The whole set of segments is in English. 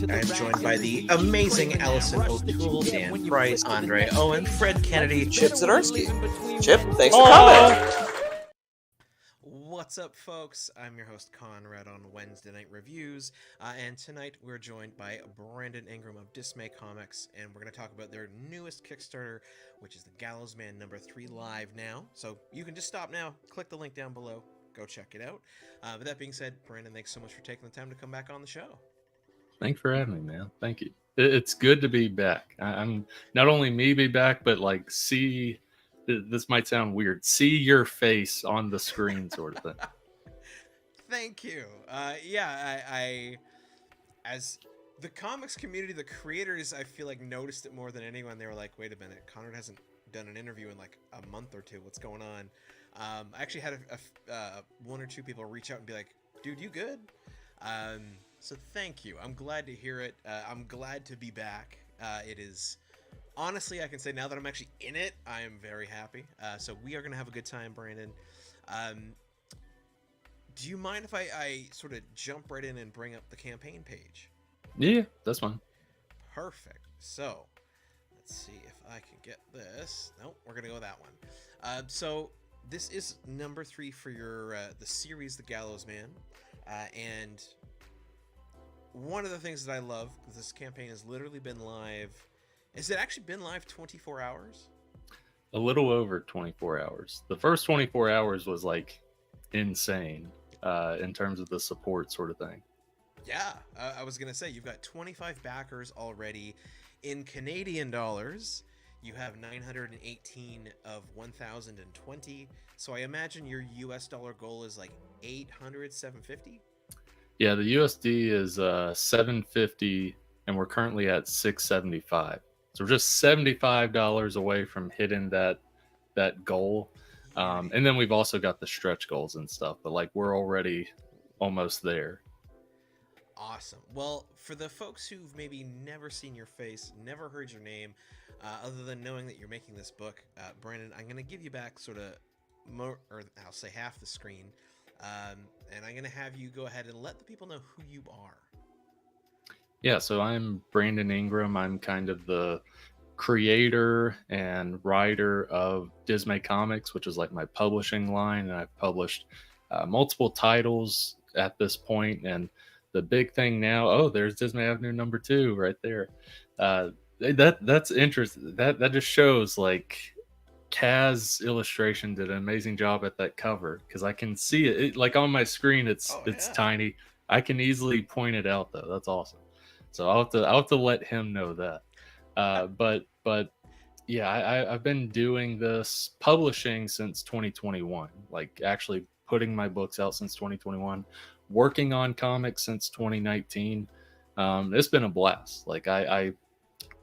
I'm joined by the amazing Allison O'Toole, Dan Price, Andre Owen, Fred Kennedy, Chip Zdarsky. Chip, thanks for coming. What's up, folks? I'm your host, Konrad, on Wednesday Night Reviews, and tonight we're joined by Brandon Ingram of Dismay Comics, and we're going to talk about their newest Kickstarter, which is the Gallows Man #3 live now. So you can just stop now, click the link down below, go check it out. With that being said, Brandon, thanks so much for taking the time to come back on the show. Thanks for having me, man. Thank you. It's good to be back. I'm not only me be back, but like see, this might sound weird, see your face on the screen sort of thing. Thank you. I as the comics community, the creators, I feel like noticed it more than anyone. They were like, wait a minute, Konrad hasn't done an interview in like a month or two. What's going on? I actually had one or two people reach out and be like, dude, you good? So thank you. I'm glad to hear it. I'm glad to be back. It is, honestly, I can say now that I'm actually in it, I am very happy. So we are going to have a good time, Brandon. Do you mind if I sort of jump right in and bring up the campaign page? Yeah, that's fine. Perfect. So let's see if I can get this. Nope, we're going to go with that one. So this is #3 for your the series, The Gallows Man. And one of the things that I love, because this campaign has literally been live. Has it actually been live 24 hours? A little over 24 hours. The first 24 hours was like insane in terms of the support sort of thing. Yeah, I was going to say, you've got 25 backers already. In Canadian dollars, you have 918 of 1,020. So I imagine your US dollar goal is like 800, 750? Yeah, the USD is 750, and we're currently at 675. So we're just $75 away from hitting that goal. And then we've also got the stretch goals and stuff, but like we're already almost there. Awesome. Well, for the folks who've maybe never seen your face, never heard your name, other than knowing that you're making this book, Brandon, I'm going to give you back sort of more, or I'll say half the screen. And I'm going to have you go ahead and let the people know who you are. Yeah, so I'm Brandon Ingram. I'm kind of the creator and writer of Dismay Comics, which is like my publishing line. And I've published multiple titles at this point. And the big thing now, there's Dismay Avenue #2 right there. That's interesting. That just shows like Kaz's illustration did an amazing job at that cover, because I can see it like on my screen. It's tiny. I can easily point it out though. That's awesome. So I'll have to let him know that. But yeah, I've been doing this publishing since 2021. Like actually putting my books out since 2021. Working on comics since 2019. It's been a blast. Like I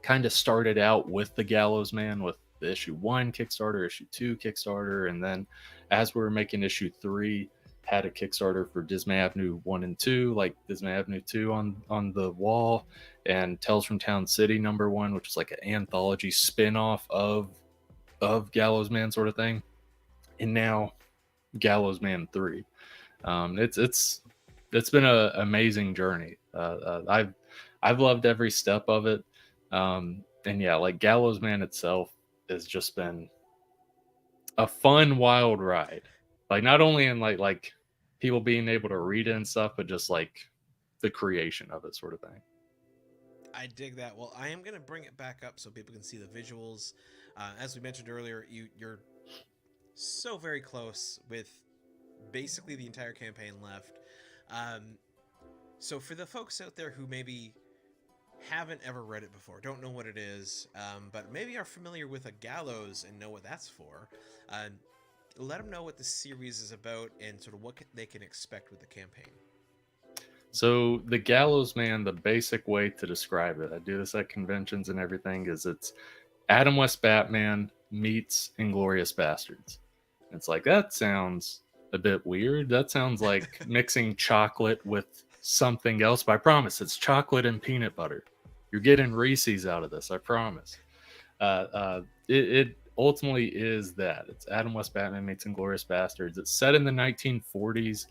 kind of started out with the Gallows Man with the issue 1 Kickstarter, issue 2 Kickstarter, and then as we were making issue 3, had a Kickstarter for Dismay Avenue 1 and 2, like Dismay Avenue 2 on the wall, and Tales from Town City #1, which is like an anthology spin-off of Gallows Man sort of thing, and now Gallows Man 3. It's been an amazing journey. I've loved every step of it, and yeah, like Gallows Man itself has just been a fun, wild ride. Like not only in like people being able to read it and stuff, but just like the creation of it sort of thing. I dig that. Well, I am going to bring it back up so people can see the visuals. As we mentioned earlier, you're so very close with basically the entire campaign left. So for the folks out there who maybe haven't ever read it before, don't know what it is, but maybe are familiar with a gallows and know what that's for, let them know what the series is about and sort of what they can expect with the campaign. So the Gallows Man, the basic way to describe it, I do this at conventions and everything, is it's Adam West Batman meets Inglourious Bastards. It's like, that sounds a bit weird. That sounds like mixing chocolate with something else, but I promise it's chocolate and peanut butter. You're getting Reese's out of this, I promise. It ultimately is that. It's Adam West Batman meets Inglourious Bastards. It's set in the 1940s.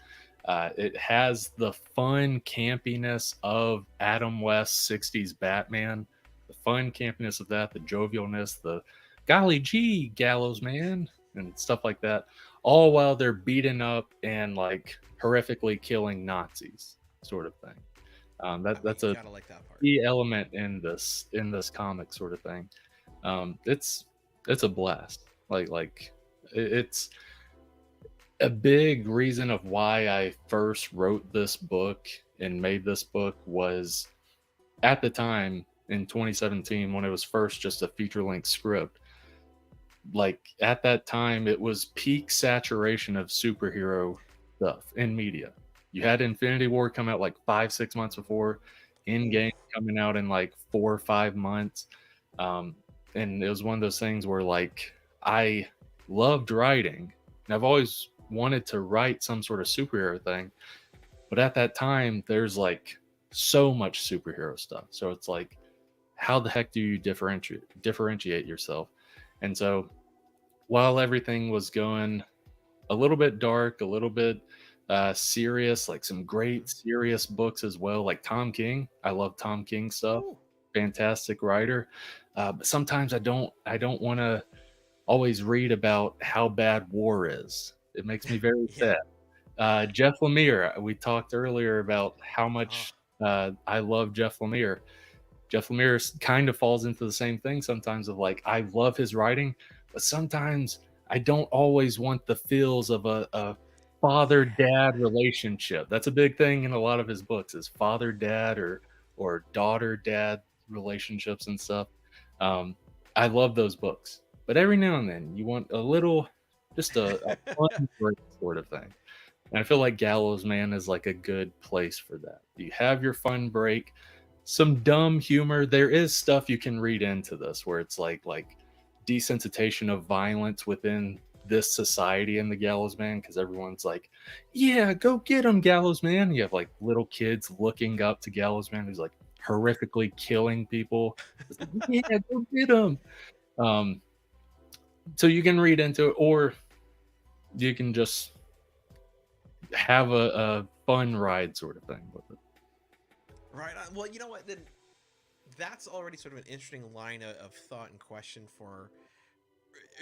It has the fun campiness of Adam West's 60s Batman, the fun campiness of that, the jovialness, the golly gee, Gallows Man, and stuff like that, all while they're beating up and like horrifically killing Nazis, sort of thing. That's You a gotta like that part. key element in this comic, sort of thing. It's a blast. It's a big reason of why I first wrote this book and made this book was at the time in 2017 when it was first just a feature length script. Like at that time, it was peak saturation of superhero stuff in media. You had Infinity War come out like 5-6 months before, Endgame coming out in like 4 or 5 months. And it was one of those things where like I loved writing and I've always wanted to write some sort of superhero thing. But at that time, there's like so much superhero stuff. So it's like, how the heck do you differentiate yourself? And so while everything was going a little bit dark, a little bit serious, like some great serious books as well, like Tom King. I love Tom King stuff. Ooh. Fantastic writer. But sometimes I don't want to always read about how bad war is. It makes me very Yeah. sad. Jeff Lemire, we talked earlier about how much I love Jeff Lemire. Jeff Lemire kind of falls into the same thing sometimes of like, I love his writing, but sometimes I don't always want the feels of a father-dad relationship. That's a big thing in a lot of his books is father-dad or daughter-dad relationships and stuff. I love those books, but every now and then you want a little, just a fun break sort of thing. And I feel like Gallows Man is like a good place for that. You have your fun break, some dumb humor. There is stuff you can read into this where it's like desensitization of violence within this society in the Gallows Man, because everyone's like, yeah, go get him, Gallows Man. You have like little kids looking up to Gallows Man who's like horrifically killing people. It's like, yeah, go get him. So you can read into it, or you can just have a fun ride sort of thing with it. Right. Well, you know what? Then that's already sort of an interesting line of thought and question for,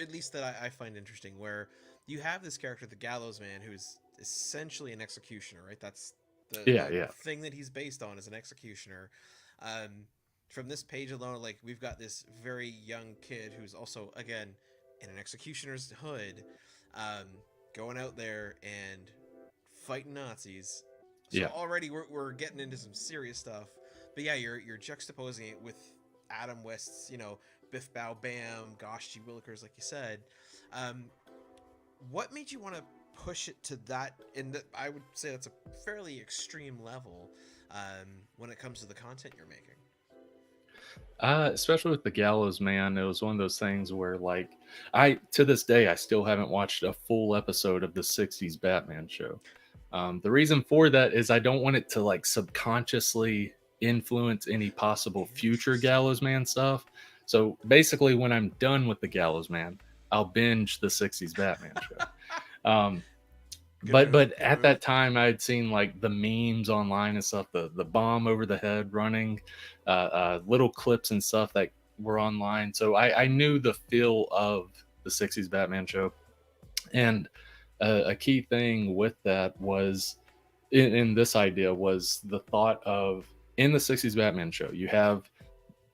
at least that I find interesting, where you have this character, the Gallows Man, who's essentially an executioner, right? That's the thing that he's based on is an executioner. From this page alone, like we've got this very young kid who's also, again, in an executioner's hood, going out there and fighting Nazis. So already we're getting into some serious stuff. But yeah, you're juxtaposing it with Adam West's, Biff Bow Bam, Gosh Gee Willikers, like you said. What made you want to push it to that? And I would say that's a fairly extreme level when it comes to the content you're making. Especially with the Gallows Man, it was one of those things where, like, to this day, I still haven't watched a full episode of the '60s Batman show. The reason for that is I don't want it to like subconsciously influence any possible future Gallows Man stuff. So basically, when I'm done with the Gallows Man, I'll binge the '60s Batman show. But at that time, I'd seen like the memes online and stuff, the bomb over the head running, little clips and stuff that were online. So I knew the feel of the '60s Batman show, and a key thing with that was in this idea was the thought of, in the '60s Batman show, you have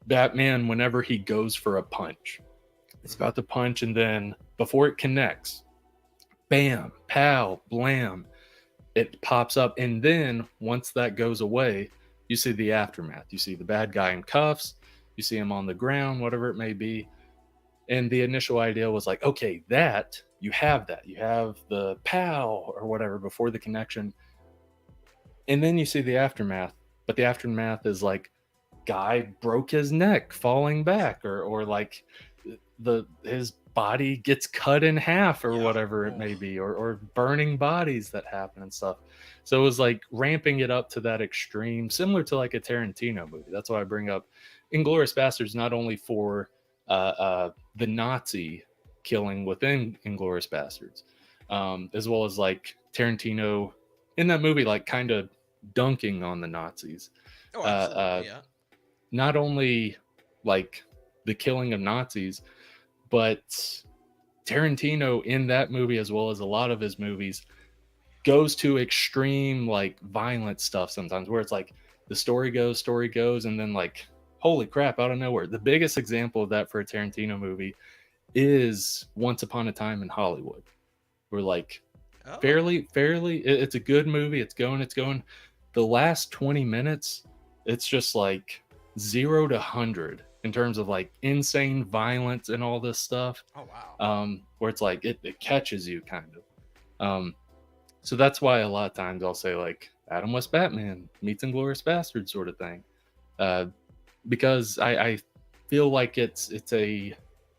Batman whenever he goes for a punch. It's about to punch, and then before it connects, bam, pow, blam, it pops up. And then once that goes away, you see the aftermath. You see the bad guy in cuffs, you see him on the ground, whatever it may be. And the initial idea was like, okay, you have the pow or whatever before the connection. And then you see the aftermath, but the aftermath is like, guy broke his neck falling back, or like his body gets cut in half or whatever it may be, or burning bodies that happen and stuff. So it was like ramping it up to that extreme, similar to like a Tarantino movie. That's why I bring up Inglourious Basterds, not only for the Nazi killing within Inglourious Basterds, as well as like Tarantino in that movie, like kind of dunking on the Nazis. Oh, Uh, absolutely, yeah. Not only like the killing of Nazis, but Tarantino in that movie, as well as a lot of his movies, goes to extreme like violent stuff sometimes, where it's like the story goes, and then like holy crap, out of nowhere. The biggest example of that for a Tarantino movie is Once Upon a Time in Hollywood. We're like Oh, fairly it's a good movie. It's going. The last 20 minutes, it's just like 0 to 100 in terms of like insane violence and all this stuff. oh wow. Where it's like it catches you kind of. So that's why a lot of times I'll say like Adam West Batman meets Inglourious Bastard sort of thing, because I feel like it's a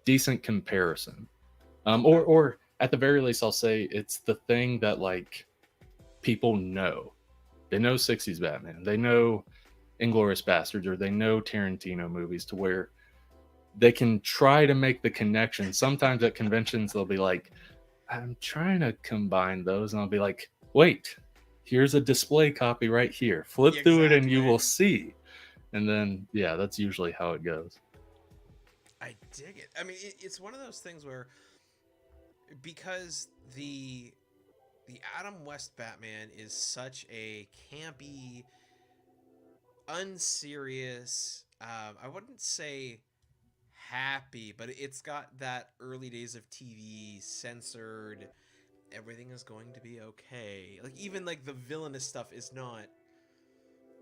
decent comparison, or at the very least I'll say it's the thing that like people know. They know 60s Batman, they know Inglourious Bastards, or they know Tarantino movies, to where they can try to make the connection. Sometimes at conventions they'll be like, I'm trying to combine those, and I'll be like, wait, here's a display copy right here. Flip through it and you will see. And then, yeah, that's usually how it goes. I dig it. I mean, it's one of those things where, because the Adam West Batman is such a campy, unserious, I wouldn't say happy, but it's got that early days of TV censored, everything is going to be okay. Like, even like the villainous stuff is not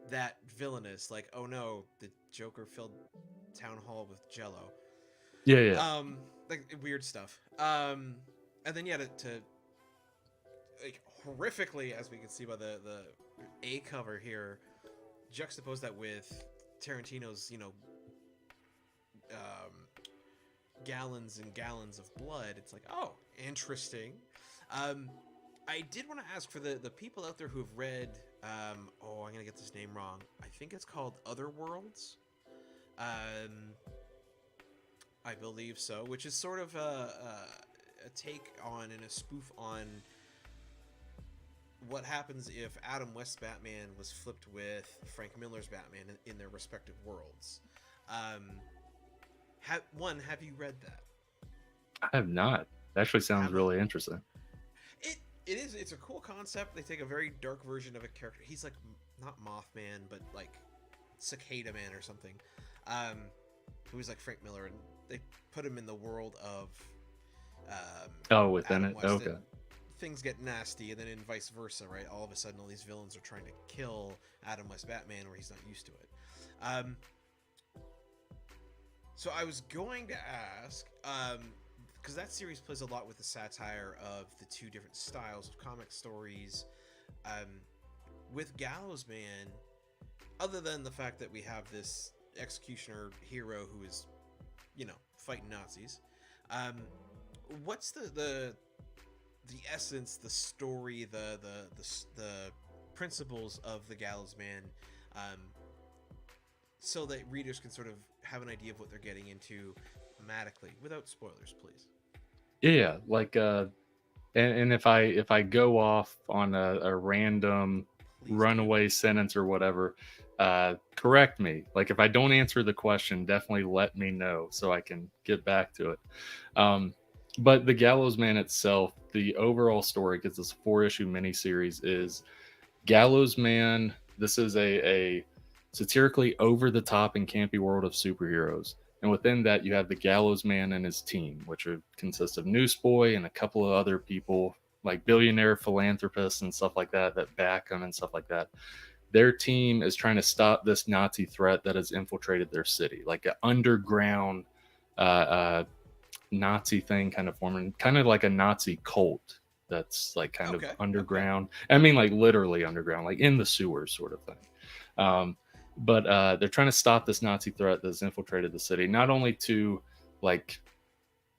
that villainous. Like, oh no, the Joker filled town hall with Jello. Yeah. Like weird stuff. And then yeah, to like horrifically, as we can see by the A cover here, juxtapose that with Tarantino's, gallons and gallons of blood. It's like, oh, interesting. I did want to ask for the people out there who have read, I'm gonna get this name wrong. I think it's called Other Worlds. I believe so, which is sort of a take on and a spoof on what happens if Adam West's Batman was flipped with Frank Miller's Batman in their respective worlds. Have you read that? I have not. It actually sounds really interesting. It's a cool concept. They take a very dark version of a character. He's like not Mothman, but like Cicada Man or something. Who's like Frank Miller, and they put him in the world of within Adam it. West, Okay. Things get nasty, and then in vice versa, right? All of a sudden, all these villains are trying to kill Adam West Batman, where he's not used to it. So I was going to ask, because that series plays a lot with the satire of the two different styles of comic stories. With Gallows Man, other than the fact that we have this executioner hero who is, fighting Nazis, what's the essence, the story, the principles of the Gallows Man, so that readers can sort of have an idea of what they're getting into thematically, without spoilers, please. Yeah, like and if I go off on a random runaway sentence or whatever, correct me. Like if I don't answer the question, definitely let me know so I can get back to it. But the Gallows Man itself, the overall story, because it's a 4-issue miniseries, is Gallows Man. This is a satirically over the top and campy world of superheroes. And within that, you have the Gallows Man and his team, which consists of Newsboy and a couple of other people, like billionaire philanthropists and stuff like that back him and stuff like that. Their team is trying to stop this Nazi threat that has infiltrated their city, like an underground Nazi thing kind of forming, kind of like a Nazi cult that's like kind of underground. Okay. I mean, like literally underground, like in the sewers sort of thing. But they're trying to stop this Nazi threat that's infiltrated the city, not only to like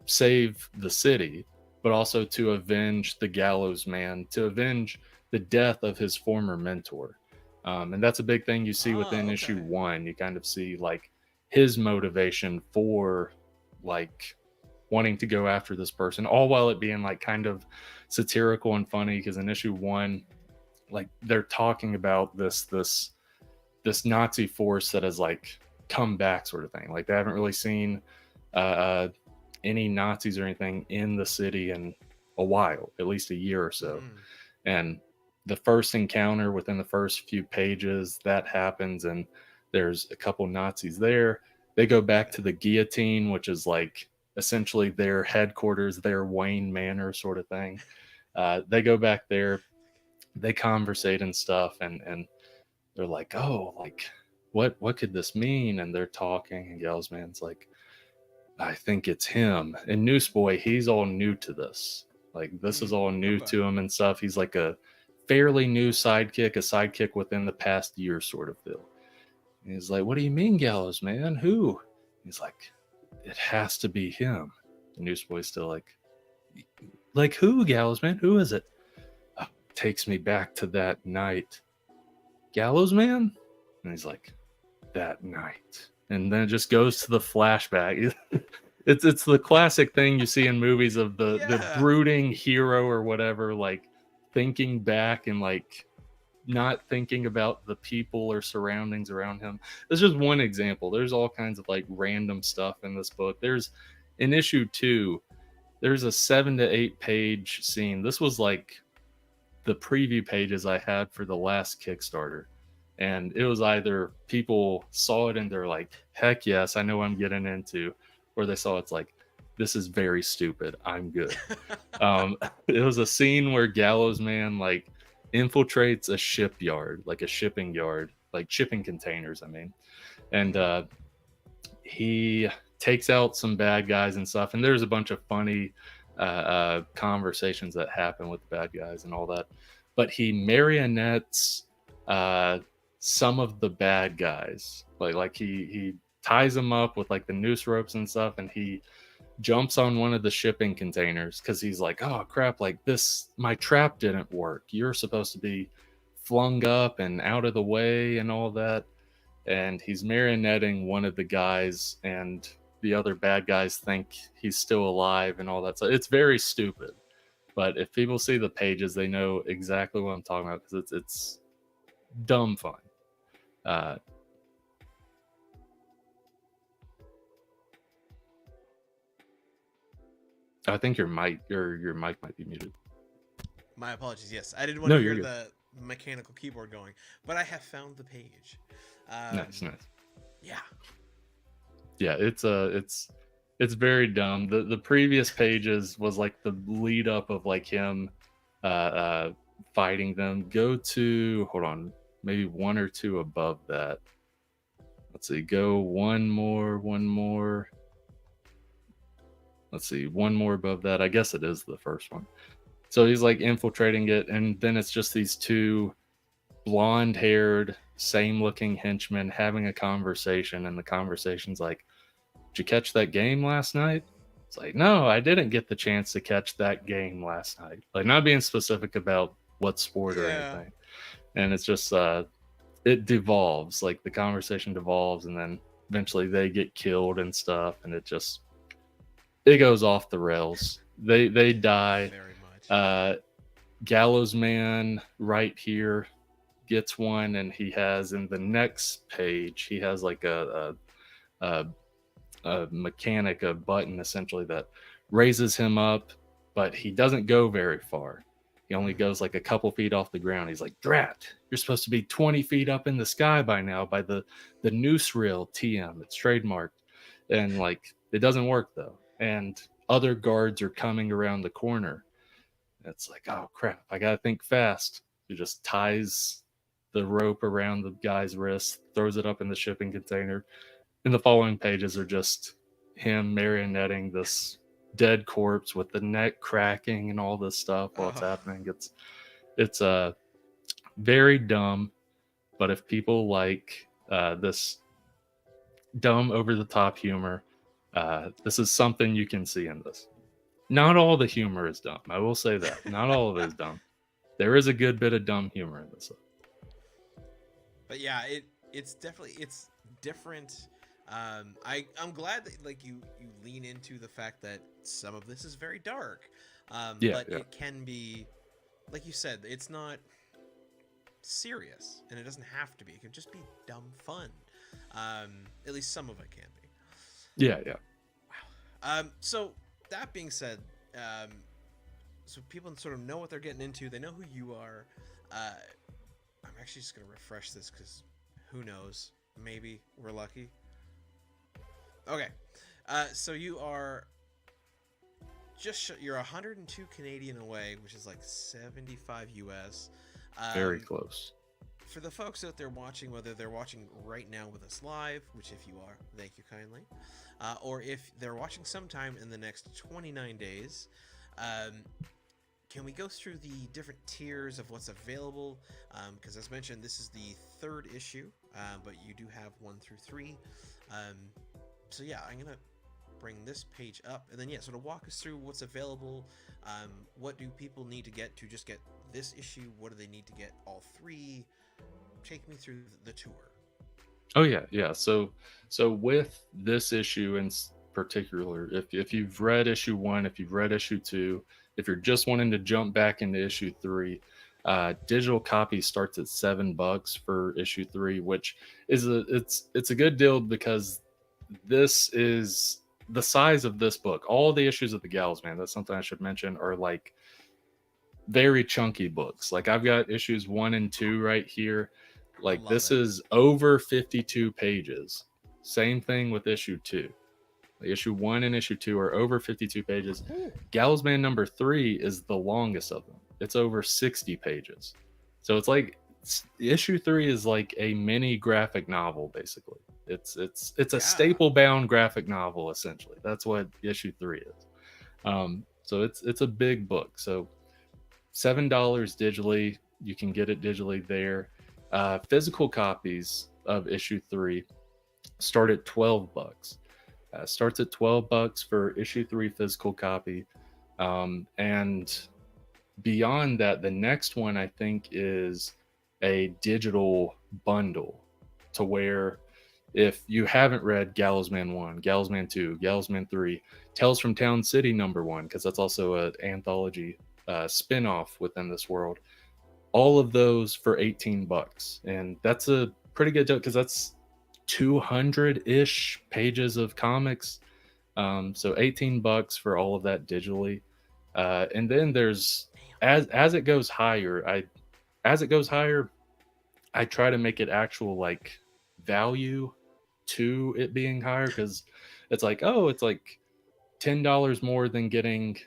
save the city, but also to avenge the Gallows Man, to avenge the death of his former mentor. And that's a big thing you see within issue 1. You kind of see like his motivation for like wanting to go after this person, all while it being like kind of satirical and funny, because in issue 1, like they're talking about this Nazi force that has like come back, sort of thing. Like they haven't really seen any Nazis or anything in the city in a while, at least a year or so. And the first encounter within the first few pages that happens, and there's a couple Nazis there. They go back to the guillotine, which is like essentially their headquarters, their Wayne Manor sort of thing. They go back there, they conversate and stuff, and they're like, oh, like what could this mean? And they're talking, and Gallows Man's like, I think it's him. And Newsboy, he's all new to this. Like this is all new to him and stuff. He's like a fairly new sidekick, a sidekick within the past year sort of feel. And he's like, what do you mean, Gallows Man? Who? He's like, it has to be him. The Newsboy's still like who, Gallows Man? Who is it? Oh, takes me back to that night. Gallows Man? And he's like, that night. And then it just goes to the flashback. It's the classic thing you see in movies of the brooding hero or whatever, like thinking back and like not thinking about the people or surroundings around him. That's just one example. There's all kinds of like random stuff in this book. There's in issue 2, there's a 7 to 8 page scene. This was like the preview pages I had for the last Kickstarter. And it was either people saw it and they're like, heck yes, I know what I'm getting into. Or they saw it's like, this is very stupid. I'm good. It was a scene where Gallows Man like infiltrates a shipyard, like a shipping yard, like shipping containers, I mean. And he takes out some bad guys and stuff. And there's a bunch of funny conversations that happen with the bad guys and all that. But he marionettes some of the bad guys. Like he ties them up with like the noose ropes and stuff, and he jumps on one of the shipping containers because he's like, oh crap, like this, my trap didn't work. You're supposed to be flung up and out of the way and all that. And he's marionetting one of the guys, and the other bad guys think he's still alive and all that. So it's very stupid. But if people see the pages, they know exactly what I'm talking about because it's dumb fun. I think your mic might be muted. My apologies. Yes, I didn't want to hear good. the mechanical keyboard going, but I have found the page. Nice. Yeah. Yeah, it's very dumb. The previous pages was like the lead up of like him fighting them. Go to, hold on, maybe 1 or 2 above that. Let's see, go one more. Let's see, one more above that. I guess it is the first one. So he's like infiltrating it, and then it's just these 2 blonde-haired, same-looking henchmen having a conversation, and the conversation's like, did you catch that game last night? It's like, no, I didn't get the chance to catch that game last night. Like, not being specific about what sport or anything. And it's just, it devolves. Like, the conversation devolves, and then eventually they get killed and stuff, and it goes off the rails. They die. Very much. Gallows Man right here gets one, and he has in the next page, he has like a mechanic, a button essentially that raises him up, but he doesn't go very far. He only goes like a couple feet off the ground. He's like, drat, you're supposed to be 20 feet up in the sky by now by the noose reel TM. It's trademarked. And like, it doesn't work though. And other guards are coming around the corner. It's like, oh crap, I gotta think fast. He just ties the rope around the guy's wrist, throws it up in the shipping container. And the following pages are just him marionetting this dead corpse with the neck cracking and all this stuff while it's happening. It's very dumb, but if people like this dumb over the top humor, this is something you can see in this. Not all the humor is dumb. I will say that. Not all of it is dumb. There is a good bit of dumb humor in this. But yeah, it's definitely, it's different. I'm glad that like you lean into the fact that some of this is very dark. But it can be, like you said, it's not serious, and it doesn't have to be. It can just be dumb fun. At least some of it can be. Yeah. So that being said, so people sort of know what they're getting into. They know who you are. I'm actually just gonna refresh this because who knows? Maybe we're lucky. Okay, so you are you're 102 Canadian away, which is like 75 US. Very close. For the folks out there watching, whether they're watching right now with us live, which if you are, thank you kindly, or if they're watching sometime in the next 29 days, can we go through the different tiers of what's available? Because as mentioned, this is the 3rd issue, but you do have 1 through 3. So yeah, I'm gonna bring this page up, and then yeah, sort of walk us through what's available. What do people need to get this issue? What do they need to get all 3? Take me through the tour. Oh yeah. So with this issue in particular, if you've read issue 1, if you've read issue 2, if you're just wanting to jump back into issue 3, digital copy starts at $7 for issue 3, which is it's a good deal because this is the size of this book. All the issues of the Gallows Man, that's something I should mention, are like very chunky books. Like I've got issues 1 and 2 right here. Like this is over 52 pages. Same thing with issue 2. Like issue 1 and issue 2 are over 52 pages. Gallows Man number 3 is the longest of them. It's over 60 pages. So it's like issue 3 is like a mini graphic novel, basically. It's a staple bound graphic novel, essentially. That's what issue 3 is. So it's a big book. So $7 digitally, you can get it digitally there. Physical copies of issue 3 start at $12. Starts at $12 for issue 3 physical copy, and beyond that, the next one I think is a digital bundle, to where if you haven't read Gallows Man 1, Gallows Man 2, Gallows Man 3, Tales from Town City number 1, because that's also an anthology spin-off within this world, all of those for $18, and that's a pretty good deal because that's 200-ish pages of comics. So $18 for all of that digitally, and then there's as it goes higher, I try to make it actual like value to it being higher, because it's like, oh, it's like $10 more than getting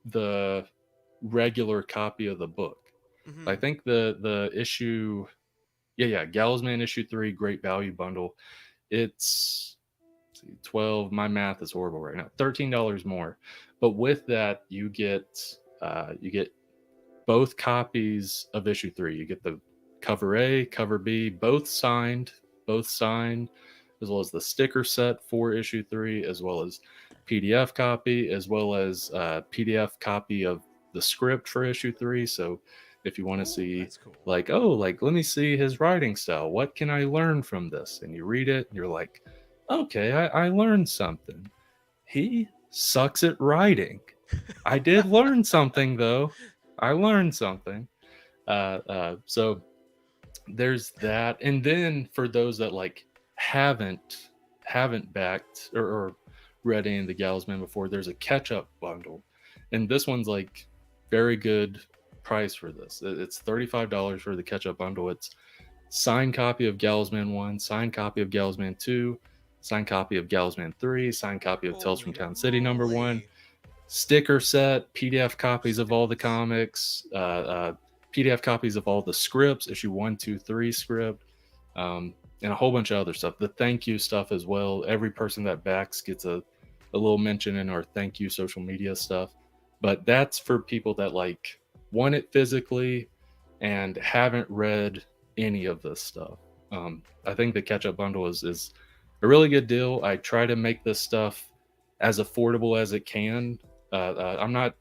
the regular copy of the book. I think the issue, Gallows Man issue 3 great value bundle, it's 12, my math is horrible right now, $13 more. But with that, you get both copies of issue 3. You get the cover A, cover B, both signed, as well as the sticker set for issue 3, as well as PDF copy, as well as PDF copy of the script for issue 3. So if you want to see cool. like, oh, like let me see his writing style, what can I learn from this? And you read it and you're like, okay, I learned something. He sucks at writing. I did learn something though. I learned something. So there's that. And then for those that like haven't backed or read any of the Gallows Man before, there's a catch-up bundle. And this one's like very good price for this. It's $35 for the catch-up bundle. It's signed copy of Gallows Man 1, signed copy of Gallows Man 2, signed copy of Gallows Man 3, signed copy of Tales from Town City number 1, sticker set, PDF copies of all the comics, PDF copies of all the scripts, issue 1, 2, 3 script, and a whole bunch of other stuff. The thank you stuff as well. Every person that backs gets a little mention in our thank you social media stuff. But that's for people that like want it physically and haven't read any of this stuff. I think the catch-up bundle is a really good deal. I try to make this stuff as affordable as it can. I'm not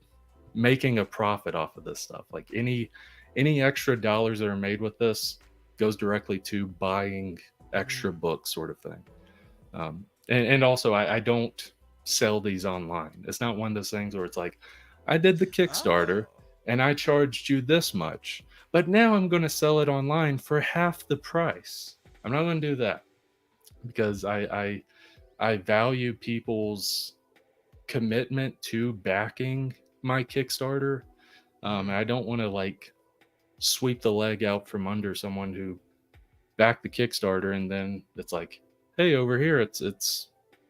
making a profit off of this stuff. Like any extra dollars that are made with this goes directly to buying extra books, sort of thing. And also I don't sell these online. It's not one of those things where it's like, I did the Kickstarter and I charged you this much. but now I'm going to sell it online for half the price. I'm not going to do that because I value people's commitment to backing my Kickstarter. And I don't want to like sweep the leg out from under someone who backed the Kickstarter and then it's like, hey, over here it's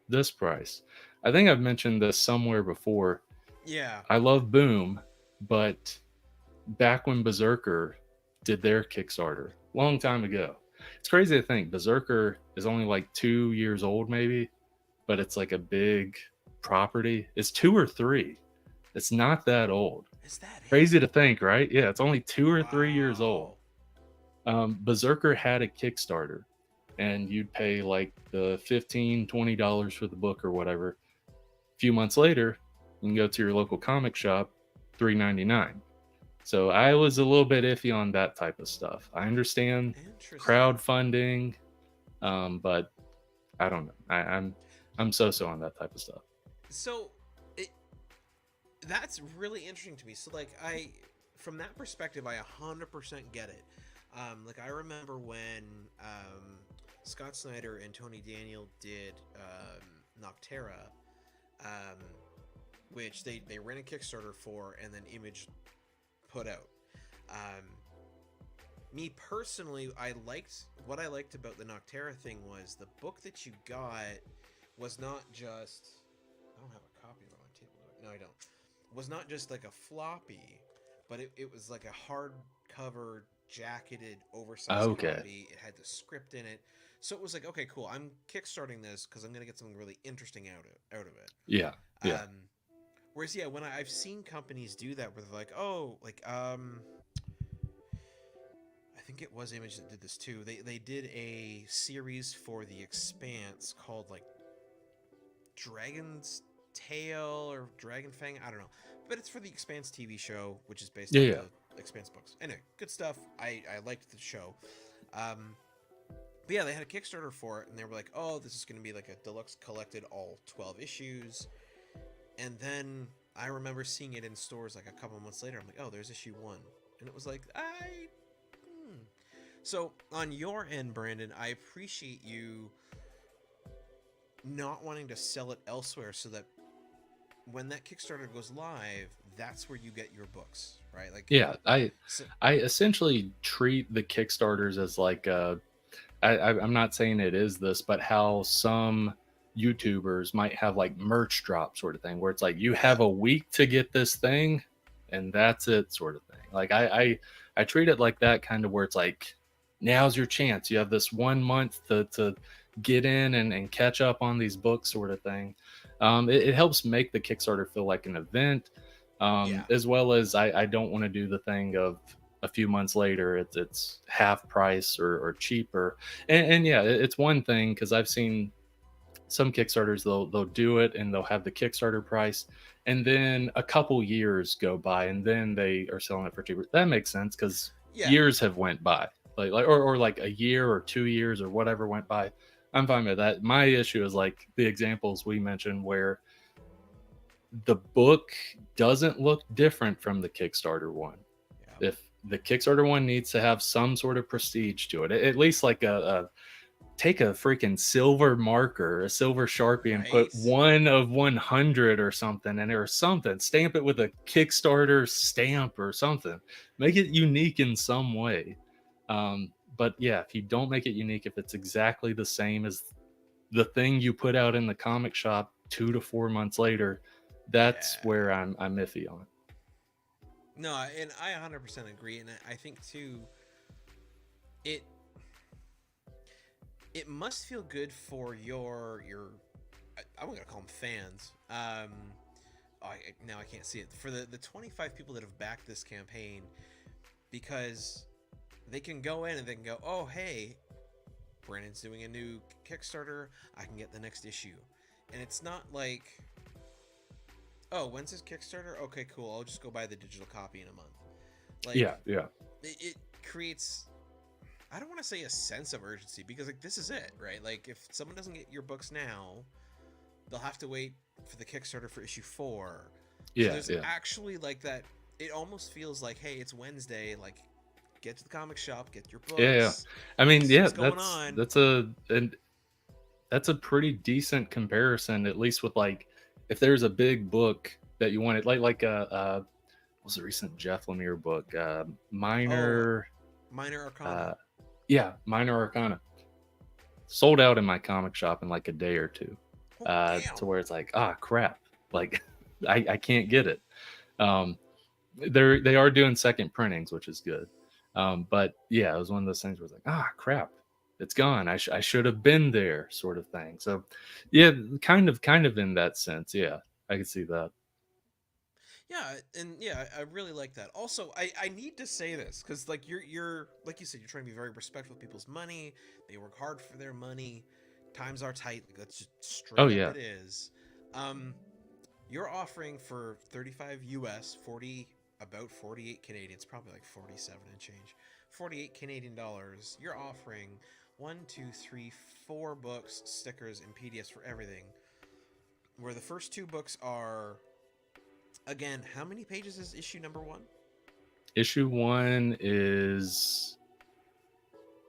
this price. I think I've mentioned this somewhere before. Yeah. I love Boom, but back when Berserker did their Kickstarter, long time ago. It's crazy to think Berserker is only like 2 years old, maybe, but it's like a big property. It's 2 or 3. It's not that old. Is that it? Crazy to think, right? Yeah, it's only 2 or 3 years old. Wow. Berserker had a Kickstarter, and you'd pay like the $15-$20 for the book or whatever. A few months later, you can go to your local comic shop, $3.99. So I was a little bit iffy on that type of stuff. I understand Interesting. crowdfunding, but I don't know. I'm so on that type of stuff. So that's really interesting to me. So like from that perspective, I 100% get it. Like I remember when Scott Snyder and Tony Daniel did Noctera, which they ran a Kickstarter for and then Image put out. Me personally, what I liked about the Noctera thing was the book that you got was not just, I don't have a copy of it on my table. No, I don't. Was not just like a floppy, but it was like a hardcover, jacketed, oversized copy. It had the script in it. So it was like, okay, cool. I'm kickstarting this because I'm gonna get something really interesting out of it. Yeah. Whereas, yeah, when I've seen companies do that, where they're like, oh, like I think it was Image that did this too. They did a series for The Expanse called like Dragon's Tail or Dragon Fang. I don't know, but it's for the Expanse TV show, which is based on the Expanse books. Anyway, good stuff. I liked the show. But yeah, they had a Kickstarter for it, and they were like, "Oh, this is going to be like a deluxe collected, all 12 issues." And then I remember seeing it in stores like a couple months later. I'm like, "Oh, there's issue 1," and it was like, So on your end, Brandon, I appreciate you not wanting to sell it elsewhere, so that when that Kickstarter goes live, that's where you get your books, right? Like, yeah, I essentially treat the Kickstarters as like I'm not saying it is this, but how some YouTubers might have like merch drop sort of thing, where it's like you have a week to get this thing, and that's it, sort of thing. Like I treat it like that, kind of where it's like, now's your chance. You have this 1 month to get in and catch up on these books, sort of thing. It helps make the Kickstarter feel like an event, as well as I don't want to do the thing of a few months later it's half price or cheaper. And yeah, it's one thing, because I've seen some Kickstarters, they'll do it and they'll have the Kickstarter price, and then a couple years go by and then they are selling it for cheaper. That makes sense, because years have went by, or like a year or 2 years or whatever went by. I'm fine with that. My issue is like the examples we mentioned, where the book doesn't look different from the Kickstarter one. If the Kickstarter one needs to have some sort of prestige to it, at least like take a freaking silver marker, a silver Sharpie, and put 1 of 100 or something in there, or something. Stamp it with a Kickstarter stamp or something. Make it unique in some way. But yeah, if you don't make it unique, if it's exactly the same as the thing you put out in the comic shop 2 to 4 months later, that's where I'm iffy on. No, and I 100% agree, and I think too, it must feel good for your I'm gonna call them fans. Now I can't see it, for the 25 people that have backed this campaign, because they can go in and they can go, oh hey, Brandon's doing a new Kickstarter, I can get the next issue. And it's not like, oh, when's his Kickstarter? Okay, cool, I'll just go buy the digital copy in a month. Like, it creates, I don't want to say a sense of urgency, because like this is it, right? Like if someone doesn't get your books now, they'll have to wait for the Kickstarter for issue 4. So there's actually like that. It almost feels like, hey, it's Wednesday, like get to the comic shop, get your books. Yeah. I mean, see yeah, what's going on. that's a pretty decent comparison, at least with like if there's a big book that you wanted, like what was the recent Jeff Lemire book? Minor Arcana. Yeah, Minor Arcana. Sold out in my comic shop in like a day or two. To where it's like, crap. Like I can't get it. They are doing second printings, which is good. But yeah, it was one of those things where it's like, crap, it's gone. I should have been there, sort of thing. So yeah, kind of in that sense. Yeah, I can see that. Yeah, and yeah, I really like that. Also, I need to say this because like you're like you said, you're trying to be very respectful of people's money. They work hard for their money. Times are tight. Like that's just straight up Yeah. it is. You're offering for 35 US, 40 about 48 Canadian. It's probably like 47 and change. 48 Canadian dollars. You're offering 4 books, stickers, and PDFs for everything. Where the first 2 books are. Again, how many pages is issue number 1? Issue 1 is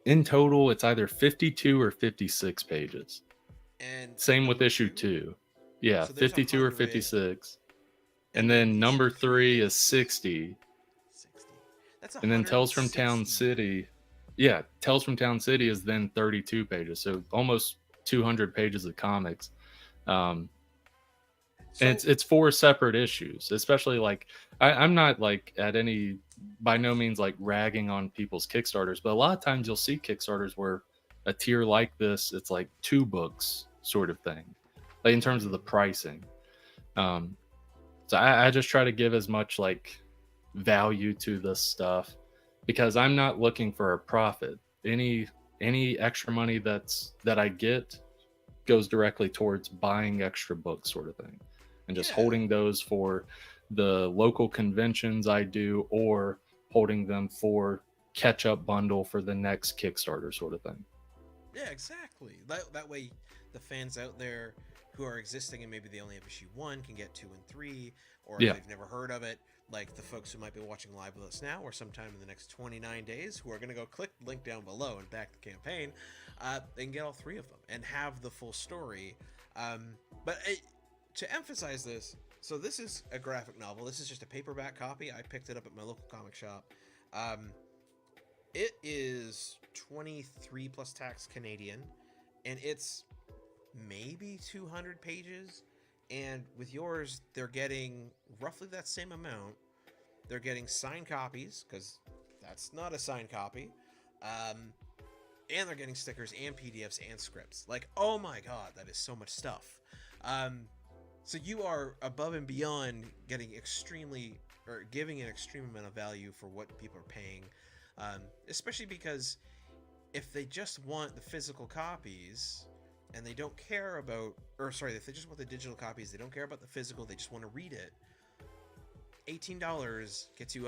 in total, it's either 52 or 56 pages. And same with issue 2. Yeah, so 52 or 56. And then number 3 is 60. 60. That's and then Tales from Town City. Yeah, Tales from Town City is then 32 pages. So almost 200 pages of comics. And it's 4 separate issues, especially like I'm not like at any by no means like ragging on people's Kickstarters, but a lot of times you'll see Kickstarters where a tier like this, it's like 2 books sort of thing, like in terms of the pricing. So I just try to give as much like value to this stuff because I'm not looking for a profit. Any extra money that I get goes directly towards buying extra books sort of thing. And just holding those for the local conventions I do, or holding them for catch-up bundle for the next Kickstarter sort of thing. Yeah, exactly. That way, the fans out there who are existing and maybe they only have issue 1 can get 2 and 3, or if they've never heard of it, like the folks who might be watching live with us now, or sometime in the next 29 days, who are going to go click the link down below and back the campaign, they can get all 3 of them and have the full story. To emphasize this, so this is a graphic novel. This is just a paperback copy. I picked it up at my local comic shop. It is 23 plus tax Canadian, and it's maybe 200 pages. And with yours, they're getting roughly that same amount. They're getting signed copies, because that's not a signed copy. And they're getting stickers and PDFs and scripts. Like, oh my god, that is so much stuff. So you are above and beyond giving an extreme amount of value for what people are paying, especially because if they just want the physical copies and they don't care about, if they just want the digital copies, they don't care about the physical, they just want to read it. $18 gets you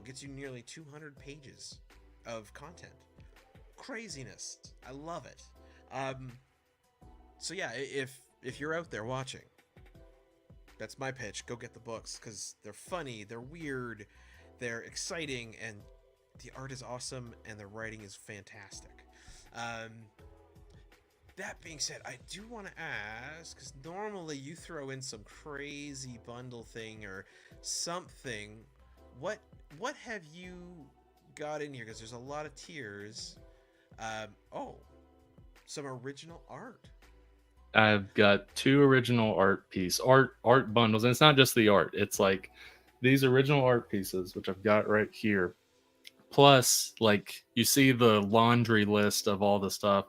gets you nearly 200 pages of content. Craziness. I love it. So yeah, if you're out there watching, that's my pitch. Go get the books because they're funny, they're weird, they're exciting, and the art is awesome and the writing is fantastic. That being said, I do want to ask, because normally you throw in some crazy bundle thing or something. What have you got in here? Because there's a lot of tiers. Some original art. I've got 2 original art bundles, and it's not just the art. It's like these original art pieces, which I've got right here. Plus, like you see the laundry list of all the stuff.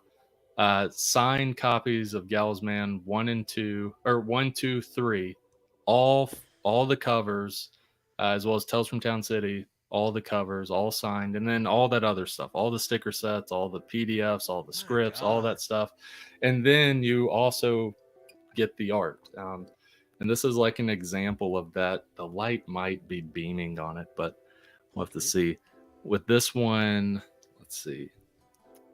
Signed copies of Gallows Man 1 and 2, or 1, 2, 3, all the covers, as well as Tales from Town City, all the covers, all signed, and then all that other stuff, all the sticker sets, all the PDFs, all the scripts, all that stuff. And then you also get the art. And this is like an example of that. The light might be beaming on it, but we'll have to see. With this one, let's see.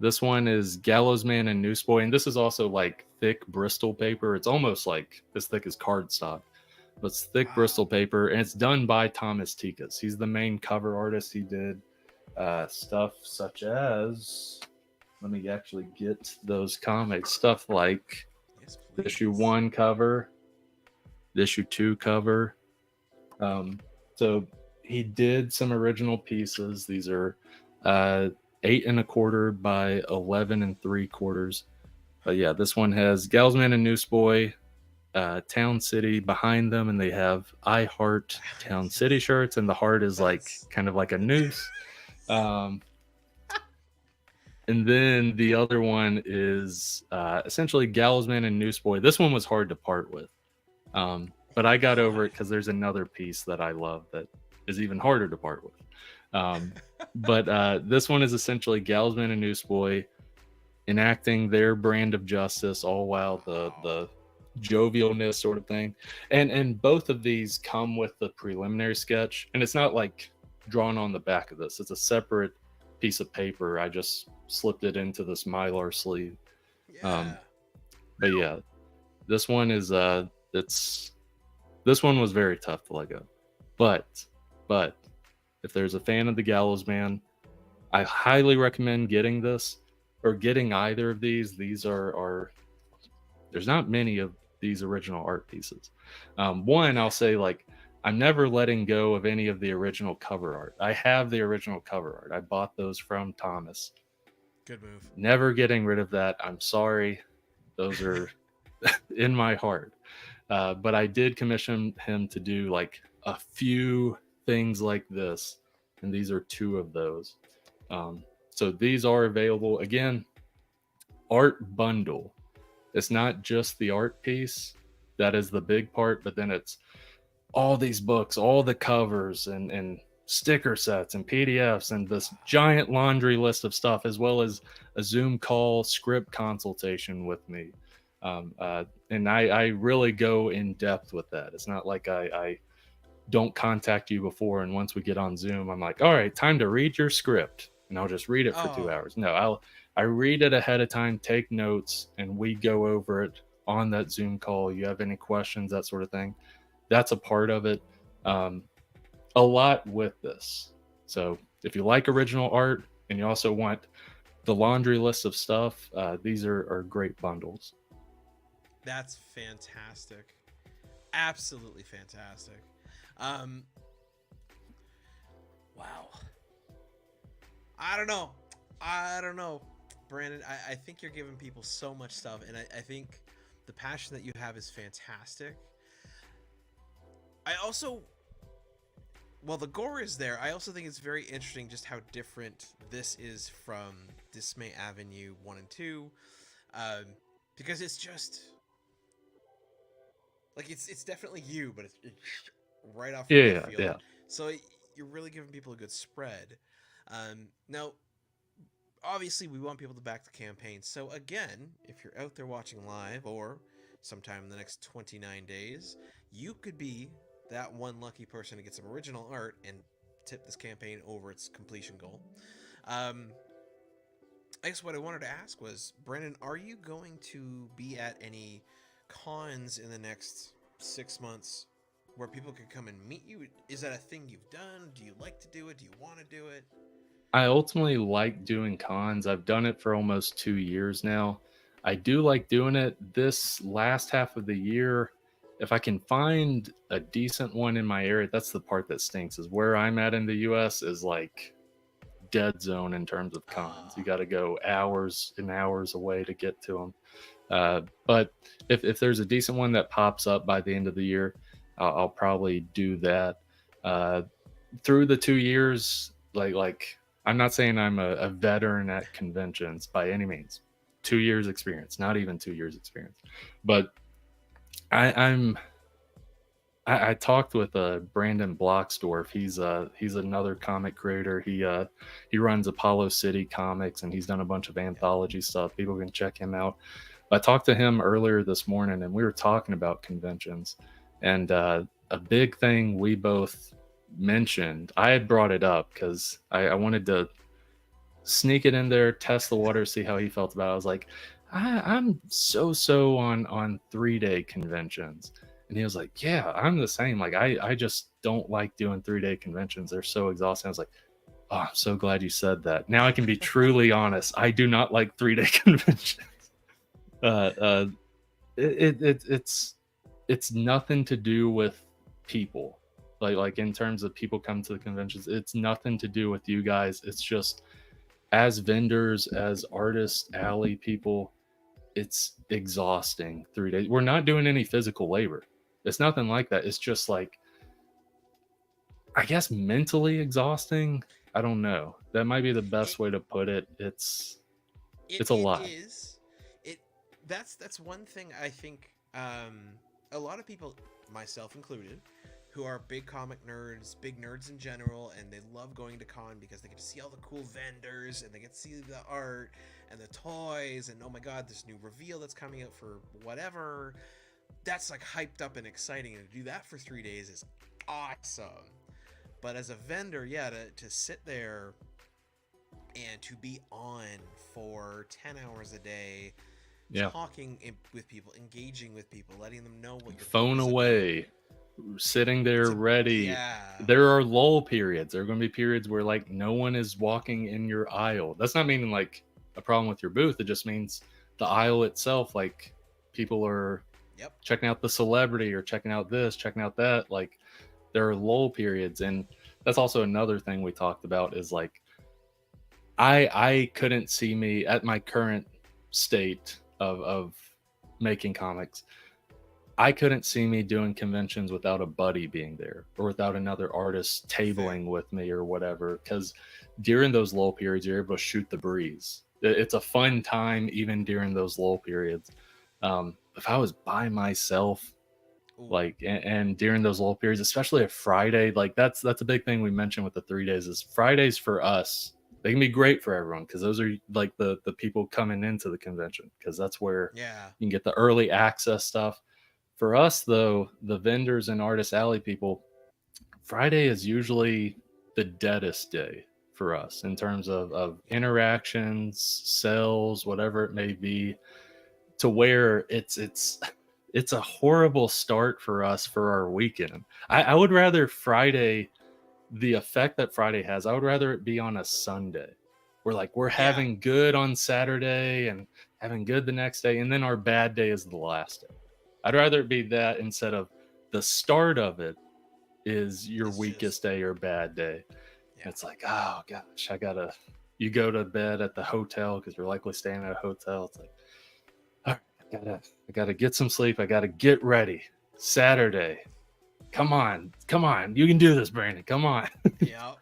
This one is Gallows Man and Newsboy, and this is also like thick Bristol paper. It's almost like as thick as cardstock, but it's thick Bristol paper, and it's done by Thomas Tikas. He's the main cover artist. He did stuff such as, let me actually get those comics, stuff like Yes, the please. issue 1 cover, the issue 2 cover. So he did some original pieces. These are 8 1/4 by 11 3/4. But yeah, this one has Gallows Man and Newsboy, Town City behind them, and they have I Heart Town City shirts, and the heart is like kind of like a noose. And then the other one is essentially Gallows Man and Newsboy. This one was hard to part with. But I got over it because there's another piece that I love that is even harder to part with. But this one is essentially Gallows Man and Newsboy enacting their brand of justice, all while the jovialness sort of thing. And both of these come with the preliminary sketch, and it's not like drawn on the back of this. It's a separate piece of paper. I just slipped it into this Mylar sleeve. Yeah. But yeah, this one is this one was very tough to let go. But if there's a fan of the Gallows Man, I highly recommend getting this or getting either of these. These are there's not many of these original art pieces. One, I'll say, like, I'm never letting go of any of the original cover art. I have the original cover art. I bought those from Thomas. Good move. Never getting rid of that. I'm sorry. Those are in my heart. But I did commission him to do like a few things like this, and these are 2 of those. So these are available. Again, art bundle. It's not just the art piece. That is the big part, but then it's all these books, all the covers, and sticker sets and PDFs, and this giant laundry list of stuff, as well as a Zoom call script consultation with me. And I really go in depth with that. It's not like I don't contact you before, and once we get on Zoom, I'm like, all right, time to read your script, and I'll just read it for 2 hours. No, I read it ahead of time, take notes, and we go over it on that Zoom call. You have any questions, that sort of thing. That's a part of it. A lot with this. So if you like original art and you also want the laundry list of stuff, these are great bundles. That's fantastic. Absolutely fantastic. Wow. I don't know. Brandon, I think you're giving people so much stuff, and I think the passion that you have is fantastic. I also, well, the gore is there. I also think it's very interesting just how different this is from Dismay Avenue 1 and 2, because it's just like it's definitely you, but it's right off. Yeah. So you're really giving people a good spread. Now, obviously, we want people to back the campaign. So again, if you're out there watching live or sometime in the next 29 days, you could be that one lucky person to get some original art and tip this campaign over its completion goal. I guess what I wanted to ask was, Brandon, are you going to be at any cons in the next 6 months where people could come and meet you? Is that a thing you've done? Do you like to do it? Do you want to do it? I ultimately like doing cons. I've done it for almost 2 years now. I do like doing it. This last half of the year, if I can find a decent one in my area, that's the part that stinks, is where I'm at in the US is like dead zone in terms of cons. You got to go hours and hours away to get to them. But if there's a decent one that pops up by the end of the year, I'll probably do that. Through the 2 years, like I'm not saying I'm a veteran at conventions by any means. 2 years experience, not even 2 years experience. But I talked with Brandon Blocksdorf. He's another comic creator. He runs Apollo City Comics, and he's done a bunch of anthology stuff. People can check him out. I talked to him earlier this morning, and we were talking about conventions. And a big thing we both mentioned, I had brought it up because I wanted to sneak it in there, test the water, see how he felt about it. I was like, I'm so on 3-day conventions. And he was like, yeah, I'm the same. Like, I just don't like doing 3-day conventions. They're so exhausting. I was like, Oh, I'm so glad you said that. Now I can be truly honest. I do not like 3-day conventions. It's nothing to do with people. Like in terms of people come to the conventions, it's nothing to do with you guys. It's just as vendors, as artists, alley people, it's exhausting 3 days. We're not doing any physical labor. It's nothing like that. It's just like, I guess, mentally exhausting. I don't know. That might be the best way to put it. It's a It lot. is. It that's one thing I think a lot of people, myself included, who are big comic nerds, big nerds in general, and they love going to con because they get to see all the cool vendors and they get to see the art and the toys and oh my god, this new reveal that's coming out for whatever. That's like hyped up and exciting, and to do that for 3 days is awesome. But as a vendor, yeah, to sit there and to be on for 10 hours a day, Yeah. talking with people, engaging with people, letting them know what your Phone away, sitting there ready. Yeah. There are lull periods. There are going to be periods where like no one is walking in your aisle. That's not meaning like a problem with your booth. It just means the aisle itself, like people are checking out the celebrity or checking out this, checking out that. Like there are lull periods. And that's also another thing we talked about is like, I couldn't see me at my current state of making comics. I couldn't see me doing conventions without a buddy being there or without another artist tabling with me or whatever. Because during those lull periods, you're able to shoot the breeze. It's a fun time even during those lull periods. If I was by myself, like, and during those lull periods, especially a Friday, like that's a big thing we mentioned with the 3 days is Fridays for us. They can be great for everyone because those are like the people coming into the convention because that's where you can get the early access stuff. For us, though, the vendors and artist alley people, Friday is usually the deadest day for us in terms of interactions, sales, whatever it may be, to where it's a horrible start for us for our weekend. I would rather Friday, the effect that Friday has, I would rather it be on a Sunday. We're having good on Saturday and having good the next day, and then our bad day is the last day. I'd rather it be that instead of the start of it is your weakest day or bad day. It's like, oh gosh, you go to bed at the hotel because you're likely staying at a hotel. It's like, all right, I gotta get some sleep. I gotta get ready. Saturday. Come on. You can do this, Brandon. Come on. Yeah.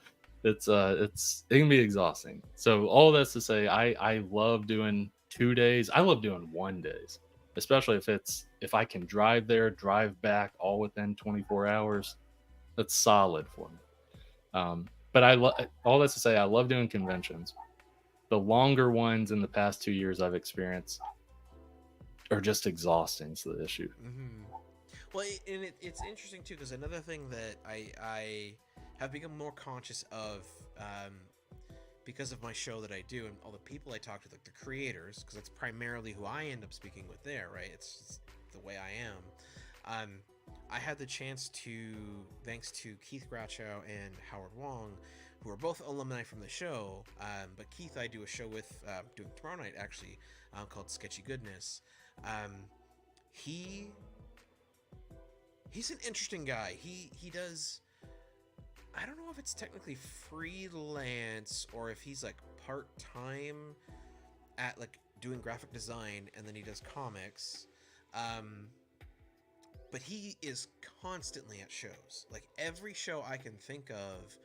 It can be exhausting. So all that's to say, I love doing 2 days. I love doing 1 days, especially if I can drive there, drive back all within 24 hours. That's solid for me. But all that's to say, I love doing conventions. The longer ones in the past 2 years I've experienced are just exhausting. Is the issue. Mm-hmm. Well, and it's interesting too because another thing that I have become more conscious of because of my show that I do and all the people I talk to, like the creators, because that's primarily who I end up speaking with there, right? It's the way I am. I had the chance to, thanks to Keith Gratchow and Howard Wong, who are both alumni from the show, but Keith I do a show with, doing tomorrow night actually, called Sketchy Goodness. He's an interesting guy. He does, I don't know if it's technically freelance or if he's like part-time at like doing graphic design and then he does comics. But he is constantly at shows. Like every show I can think of,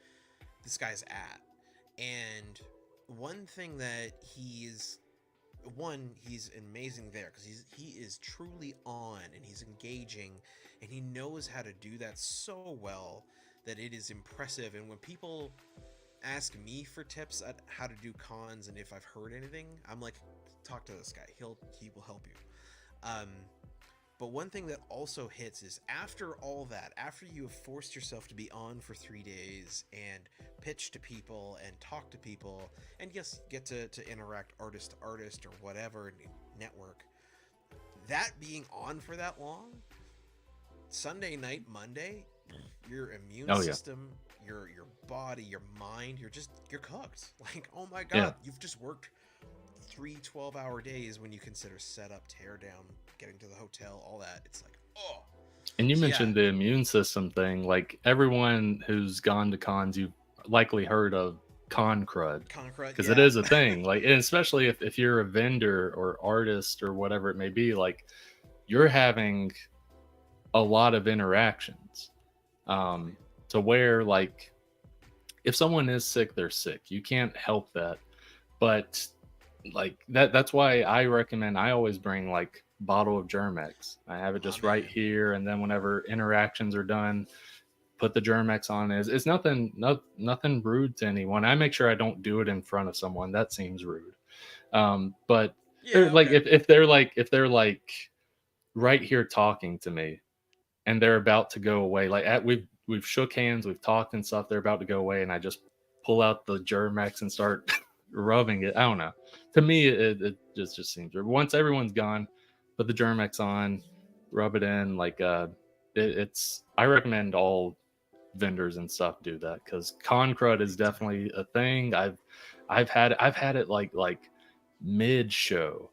this guy's at. And one thing that he's amazing there because he is truly on and he's engaging and he knows how to do that so well that it is impressive. And when people ask me for tips at how to do cons and if I've heard anything, I'm like, talk to this guy. He will help you. But one thing that also hits is after all that, after you have forced yourself to be on for 3 days and pitch to people and talk to people and yes, get to interact artist to artist or whatever network, that being on for that long, Sunday night, Monday, your immune system, your body, your mind, you're cooked. Like, oh my god, Yeah. you've just worked 3 12-hour days when you consider setup, tear down, getting to the hotel, all that. It's like, oh. And you So mentioned the immune system thing. Like everyone who's gone to cons, you've likely heard of Konrad, Konrad, because it yeah. is a thing. Like, and especially if you're a vendor or artist or whatever it may be, like you're having a lot of interactions. To where like if someone is sick, they're sick. You can't help that. But like that's why I recommend I always bring like bottle of Germex. I have it just right man. here, and then whenever interactions are done, put the Germex on. It's nothing rude to anyone. I make sure I don't do it in front of someone. That seems rude. But Yeah, like okay. if they're like right here talking to me and they're about to go away, like we've shook hands, we've talked and stuff, they're about to go away, and I just pull out the Germex and start rubbing it. I don't know. To me, it just seems weird. Once everyone's gone, put the Germex on, rub it in. Like it's I recommend all vendors and stuff do that, because con crud is definitely a thing. I've had it like mid show,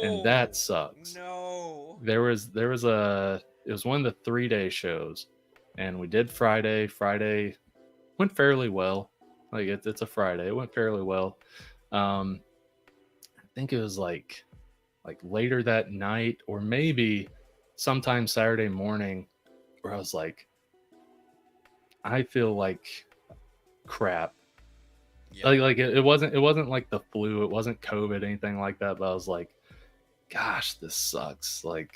and that Oh sucks. no. There was it was one of the 3-day shows, and we did Friday. Friday went fairly well. Like it's a Friday. It went fairly well. I think it was like later that night, or maybe sometime Saturday morning, where I was like, I feel like crap. Yeah. Like it wasn't like the flu, it wasn't COVID, anything like that. But I was like, gosh, this sucks. Like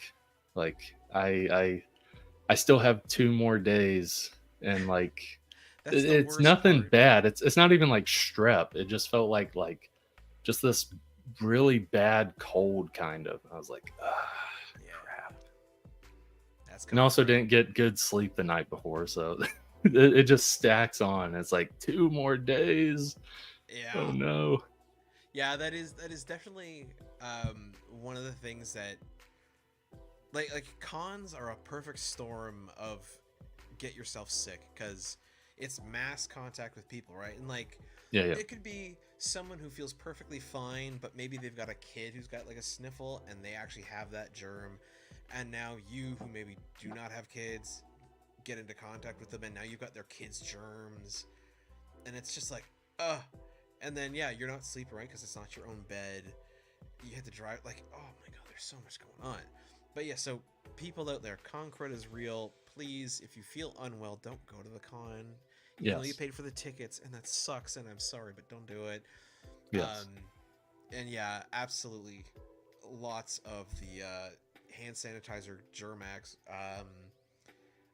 I still have 2 more days, and like That's the it's worst nothing part. bad. It's not even like strep. It just felt like just this really bad cold kind of. I was like, Yeah. crap. That's And also Konrad. didn't get good sleep the night before, so it just stacks on. It's like 2 more days. Yeah. Oh no. Yeah, that is definitely one of the things that like cons are a perfect storm of get yourself sick, because it's mass contact with people, right? And like Yeah. it could be someone who feels perfectly fine, but maybe they've got a kid who's got like a sniffle and they actually have that germ, and now you who maybe do not have kids get into contact with them, and now you've got their kids' germs, and it's just like, and then yeah, you're not sleeping right because it's not your own bed. You have to drive, like, oh my god, there's so much going on. But yeah, so people out there, con crud is real. Please, if you feel unwell, don't go to the con. Even though you Yes. paid for the tickets, and that sucks, and I'm sorry, but don't do it. Yes. And yeah, absolutely, lots of the hand sanitizer, Germax.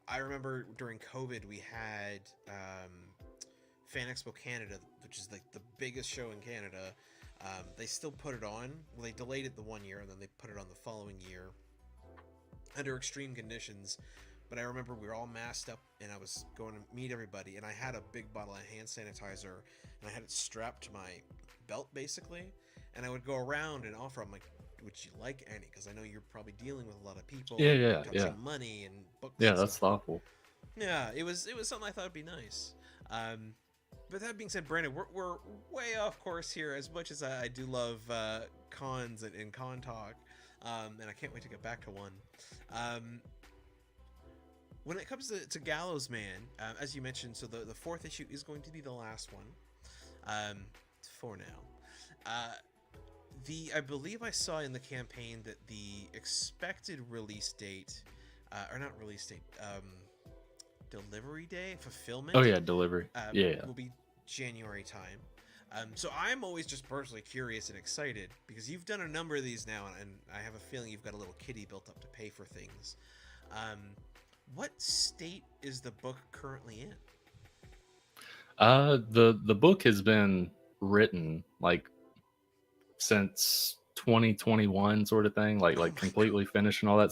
I remember during COVID, we had Fan Expo Canada, which is like the biggest show in Canada. They still put it on. Well, they delayed it the 1 year, and then they put it on the following year under extreme conditions. But I remember we were all masked up, and I was going to meet everybody, and I had a big bottle of hand sanitizer, and I had it strapped to my belt, basically, and I would go around and offer. I'm like, would you like any? Because I know you're probably dealing with a lot of people, Yeah. touching money and books. Yeah, and that's stuff. thoughtful. Yeah, it was something I thought would be nice. But that being said, Brandon, we're way off course here. As much as I do love cons and con talk, and I can't wait to get back to one. When it comes to Gallows Man, as you mentioned, so the 4th issue is going to be the last one, for now. I believe I saw in the campaign that the expected release date, or not release date, delivery day, fulfillment. Oh yeah, delivery. Yeah. Will be January time. So I'm always just personally curious and excited, because you've done a number of these now, and I have a feeling you've got a little kitty built up to pay for things. What state is the book currently in? The book has been written like since 2021, sort of thing, like completely finished and all that.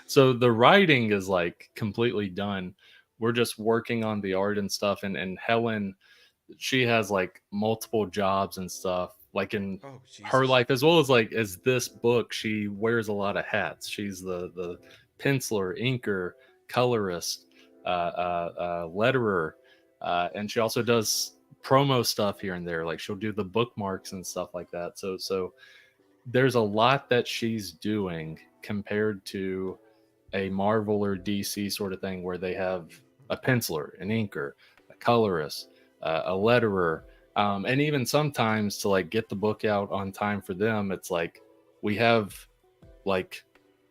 So the writing is like completely done. We're just working on the art and stuff, and Helen, she has like multiple jobs and stuff, like in her Jesus. life, as well as like as this book. She wears a lot of hats. She's the penciler, inker, colorist, letterer, And she also does promo stuff here and there. Like she'll do the bookmarks and stuff like that. So there's a lot that she's doing compared to a Marvel or DC sort of thing where they have a penciler, an inker, a colorist, a letterer, and even sometimes to like get the book out on time for them, it's like we have like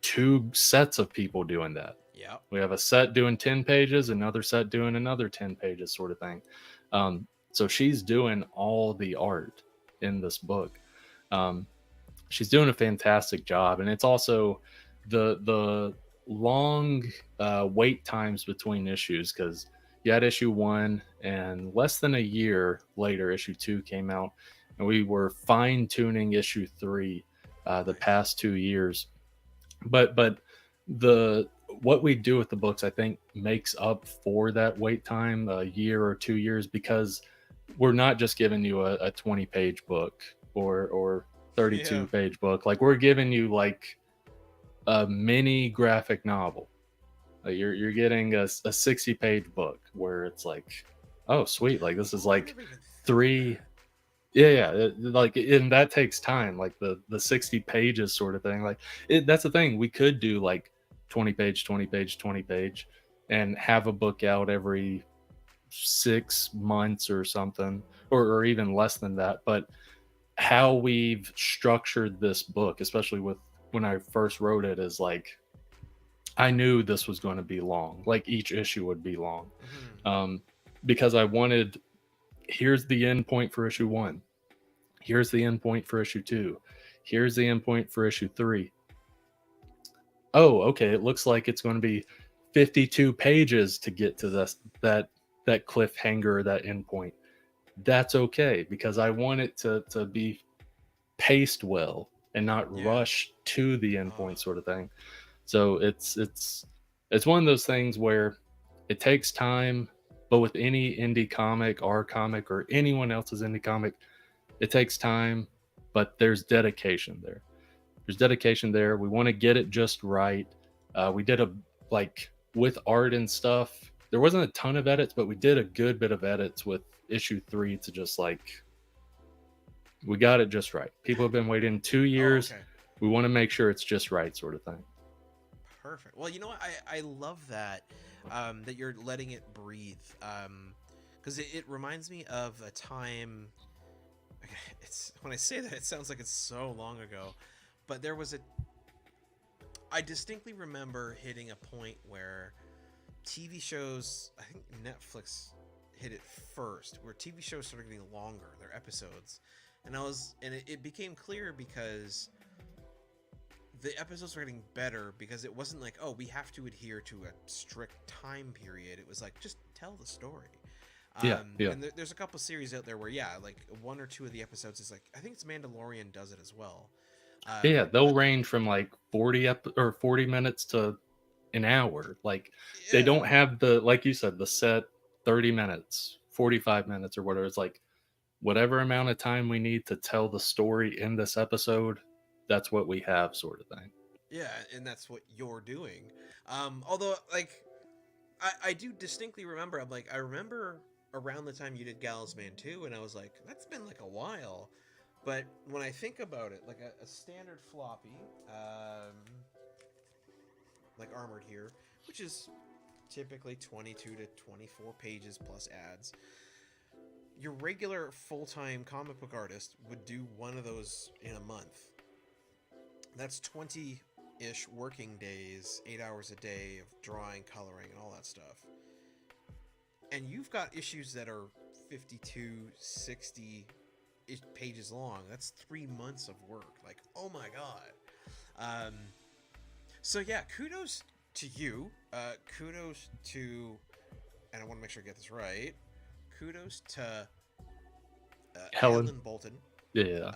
2 sets of people doing that. Yeah. We have a set doing 10 pages, another set doing another 10 pages sort of thing. So she's doing all the art in this book. She's doing a fantastic job, and it's also the long wait times between issues, because you had issue 1 and less than a year later issue 2 came out, and we were fine-tuning issue 3 the past 2 years. But the what we do with the books, I think, makes up for that wait time, a year or 2 years, because we're not just giving you a 20-page book or 32-page book. Like we're giving you like a mini graphic novel. You're getting a 60-page book where it's like, oh sweet, like this is like 3. Like, and that takes time, like the 60 pages sort of thing. Like that's the thing, we could do like 20 page and have a book out every 6 months or something, or even less than that. But how we've structured this book, especially with when I first wrote it, is like I knew this was going to be long, like each issue would be long. Because I wanted, here's the end point for issue 1, here's the end point for issue 2, here's the end point for issue 3. Oh, okay, it looks like it's going to be 52 pages to get to that cliffhanger, that end point. That's okay, because I want it to be paced well and not rush to the end point sort of thing. So it's one of those things where it takes time, but with any indie comic, our comic, or anyone else's indie comic, it takes time, but there's dedication there. There's dedication there. We want to get it just right. We did with art and stuff, there wasn't a ton of edits, but we did a good bit of edits with issue 3 to just like, we got it just right. People have been waiting 2 years. Okay. We want to make sure it's just right, sort of thing. Perfect. Well, you know what? I love that, that you're letting it breathe. Because it reminds me of a time. It's when I say that, it sounds like it's so long ago, but there was I distinctly remember hitting a point where TV shows, I think Netflix hit it first, where TV shows started getting longer, their episodes, and it became clear because the episodes were getting better, because it wasn't like, oh, we have to adhere to a strict time period. It was like, just tell the story. And there's a couple series out there where, like 1 or 2 of the episodes is like, I think it's Mandalorian does it as well. They'll range from like 40 minutes to an hour. Like they don't have the, like you said, the set 30 minutes, 45 minutes or whatever. It's like whatever amount of time we need to tell the story in this episode, that's what we have, sort of thing. Yeah, and that's what you're doing. Although, like, I do distinctly remember, I remember around the time you did Gallows Man 2, and I was like, that's been like a while. But when I think about it, like a standard floppy, like Armored here, which is typically 22 to 24 pages plus ads, your regular full-time comic book artist would do one of those in a month. That's 20-ish working days, 8 hours a day of drawing, coloring, and all that stuff. And you've got issues that are 52, 60 pages long. That's 3 months of work. Like, oh my god. So yeah, kudos to you. Kudos to, and I want to make sure I get this right. Kudos to Helen Bolton. Yeah,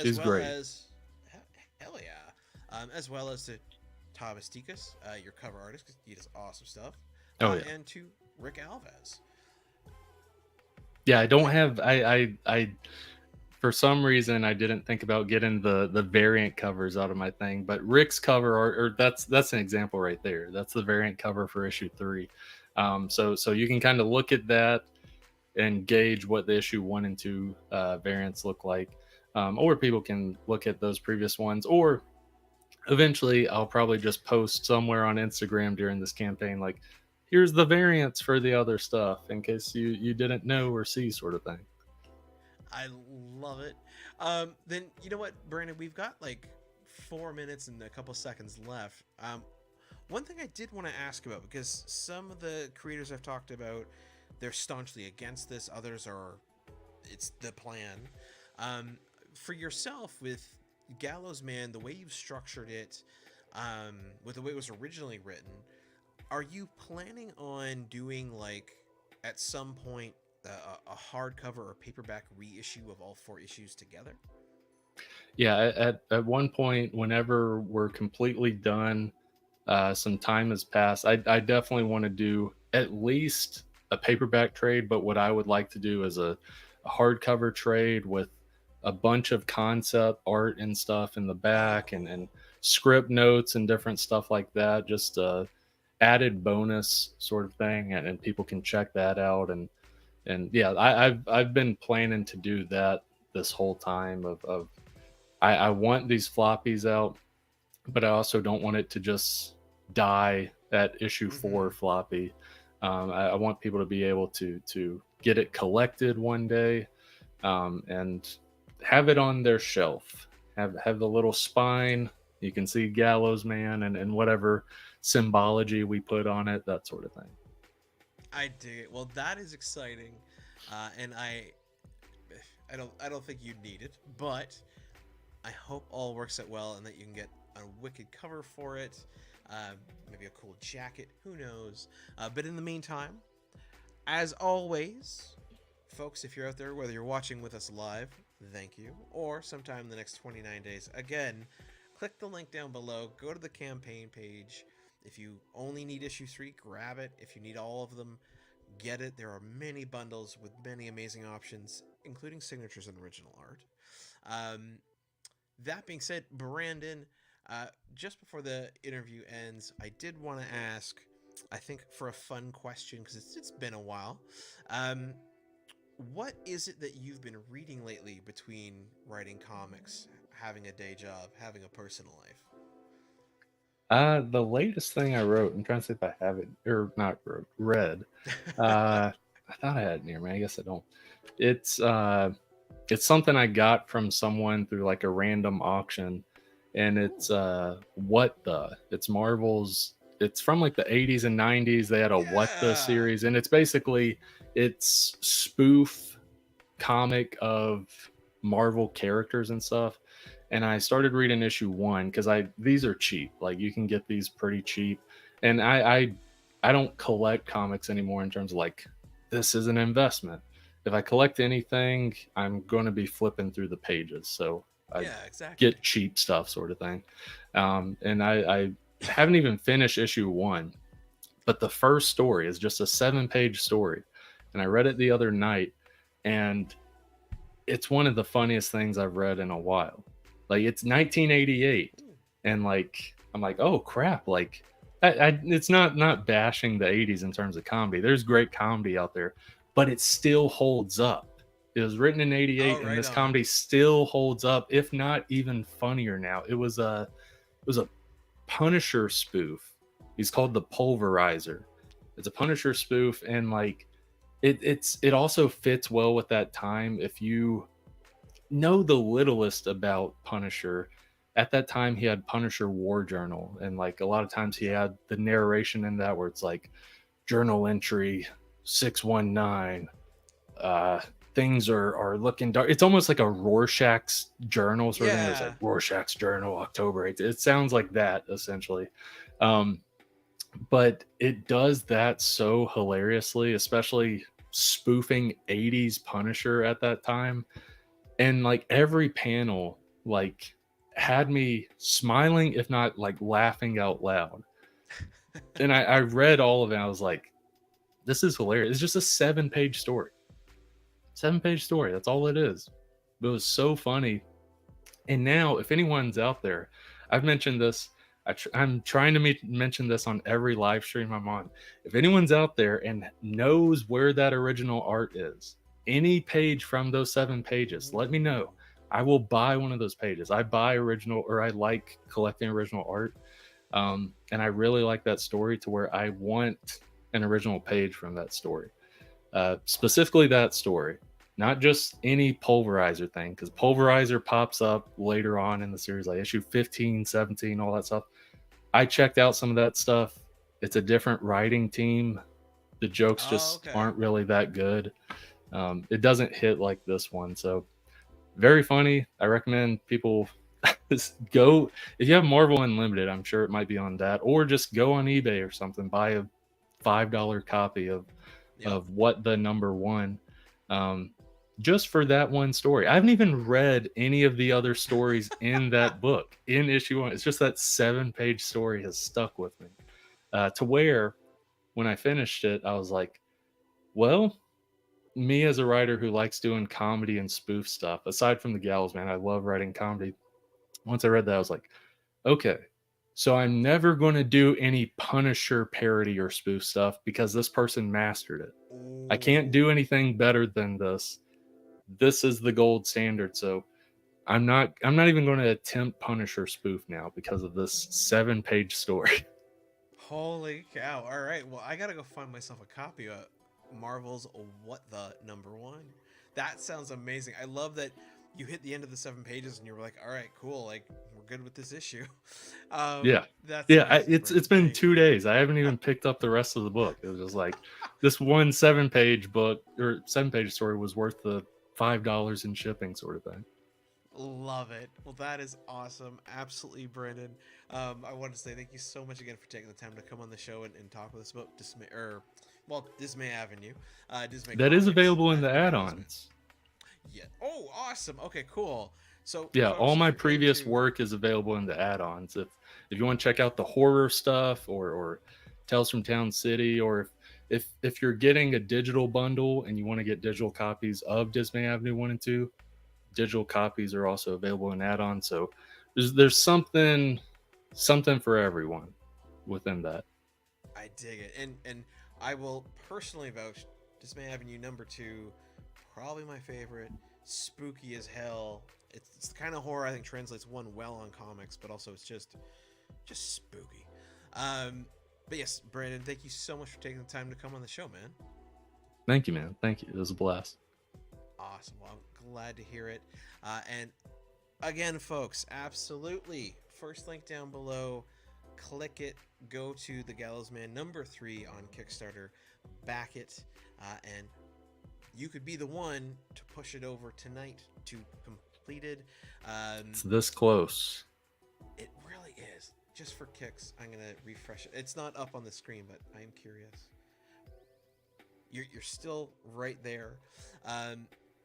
she's great. Hell yeah. As well as to Thomas Tikas, your cover artist, because he does awesome stuff. And to Rick Alves. Yeah, I don't have, I for some reason I didn't think about getting the variant covers out of my thing, but Rick's cover art, or that's an example right there. That's the variant cover for issue 3. So you can kind of look at that and gauge what the issue 1 and 2 variants look like. Or people can look at those previous ones, or eventually I'll probably just post somewhere on Instagram during this campaign, like, here's the variants for the other stuff in case you didn't know or see, sort of thing. I love it. Then you know what, Brandon, we've got like 4 minutes and a couple seconds left. One thing I did want to ask about, because some of the creators I've talked about, they're staunchly against this. Others are, it's the plan. For yourself, with Gallows Man, the way you've structured it, with the way it was originally written, are you planning on doing, like, at some point, a hardcover or paperback reissue of all 4 issues together? Yeah, at one point, whenever we're completely done, some time has passed, I definitely want to do at least a paperback trade, but what I would like to do is a hardcover trade with a bunch of concept art and stuff in the back, and script notes and different stuff like that, just added bonus sort of thing, and people can check that out. And yeah, I've been planning to do that this whole time. I want these floppies out, but I also don't want it to just die at issue 4 floppy. I want people to be able to get it collected one day, and have it on their shelf. Have the little spine. You can see Gallows Man and whatever symbology we put on it, that sort of thing. I dig it. Well, that is exciting, and I don't think you need it, but I hope all works out well and that you can get a wicked cover for it. Maybe a cool jacket. Who knows? But in the meantime, as always, folks, if you're out there, whether you're watching with us live, thank you, or sometime in the next 29 days, again, click the link down below. Go to the campaign page. If you only need issue 3, grab it. If you need all of them, get it. There are many bundles with many amazing options, including signatures and original art. That being said, Brandon, just before the interview ends, I did want to ask, I think for a fun question, because it's been a while, what is it that you've been reading lately between writing comics, having a day job, having a personal life? The latest thing I wrote, I'm trying to see if I have it, or not wrote, read. I thought I had it near me. I guess I don't. It's something I got from someone through like a random auction, and it's it's Marvel's. It's from like the 80s and 90s. They had a What the series, and it's basically spoof comic of Marvel characters and stuff. And I started reading issue 1 because these are cheap. Like, you can get these pretty cheap. And I don't collect comics anymore in terms of like, this is an investment. If I collect anything, I'm going to be flipping through the pages. So I get cheap stuff, sort of thing. And I haven't even finished issue 1, but the first story is just a 7-page story. And I read it the other night, and it's one of the funniest things I've read in a while. Like, it's 1988, and like, I'm like, oh crap, like it's not bashing the 80s in terms of comedy. There's great comedy out there, but it still holds up. It was written in 88, and this comedy still holds up, if not even funnier now. It was a Punisher spoof. He's called the Pulverizer. It's a Punisher spoof, and like it also fits well with that time. If you know the littlest about Punisher, at that time he had Punisher War Journal, and like a lot of times he had the narration in that where it's like journal entry 619, things are looking dark. It's almost like a Rorschach's journal sort of thing. It's like Rorschach's journal, October 8th. It sounds like that essentially. But it does that so hilariously, especially spoofing 80s Punisher at that time. And like every panel like had me smiling, if not like laughing out loud. And I read all of it, and I was like, this is hilarious. It's just a 7-page story. 7-page story. That's all it is. But it was so funny. And now, if anyone's out there, I've mentioned this, I'm trying to mention this on every live stream I'm on. If anyone's out there and knows where that original art is, any page from those 7 pages, let me know. I will buy one of those pages. I buy original, or I like collecting original art. And I really like that story to where I want an original page from that story. Specifically that story, not just any Pulverizer thing, because Pulverizer pops up later on in the series, like issue 15, 17, all that stuff. I checked out some of that stuff. It's a different writing team. The jokes just aren't really that good. It doesn't hit like this one. So very funny. I recommend people just go. If you have Marvel Unlimited, I'm sure it might be on that, or just go on eBay or something, buy a $5 copy of What the Number One, just for that one story. I haven't even read any of the other stories in that book in issue 1. It's just that 7-page story has stuck with me, to where when I finished it, I was like, well, me as a writer who likes doing comedy and spoof stuff, aside from the Gallows Man, I love writing comedy. Once I read that, I was like, okay, so I'm never going to do any Punisher parody or spoof stuff because this person mastered it. I can't do anything better than this. This is the gold standard. So I'm not even going to attempt Punisher spoof now because of this 7-page story. Holy cow. All right. Well, I got to go find myself a copy of Marvel's What the Number One. That sounds amazing. I love that you hit the end of the 7 pages and you were like, all right, cool. Like, we're good with this issue. It's been 2 days. I haven't even picked up the rest of the book. It was just like this one 7-page book or 7-page story was worth the $5 in shipping sort of thing. Love it. Well, that is awesome. Absolutely, Brandon. I want to say thank you so much again for taking the time to come on the show and talk with us about Dismay Avenue. Dismay that is Comics, available in the add-ons. Yeah. Oh, awesome. Okay, cool. So yeah, all my previous work is available in the add-ons. If you want to check out the horror stuff or Tales from Town City, or if you're getting a digital bundle and you want to get digital copies of Dismay Avenue 1 and 2, digital copies are also available in add-ons. So there's something for everyone within that. I dig it. And I will personally vouch, Dismay Avenue number 2, probably my favorite. Spooky as hell. It's the kind of horror I think translates one well on comics, but also it's just spooky. But yes, Brandon, thank you so much for taking the time to come on the show, man. Thank you, man. Thank you. It was a blast. Awesome. Well, I'm glad to hear it. And again, folks, absolutely. First link down below. Click it. Go to the Gallows Man number 3 on Kickstarter. Back it. And you could be the one to push it over tonight to completed. It's this close. It really is. Just for kicks, I'm going to refresh it. It's not up on the screen, but I am curious. You're still right there. But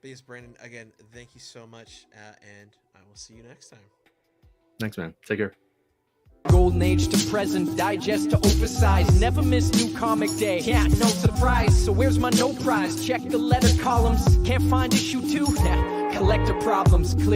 yes, Brandon, again, thank you so much. And I will see you next time. Thanks, man. Take care. Golden age to present, digest to oversize. Never miss new comic day. Yeah, no surprise. So where's my no prize? Check the letter columns. Can't find issue 2. Collector problems.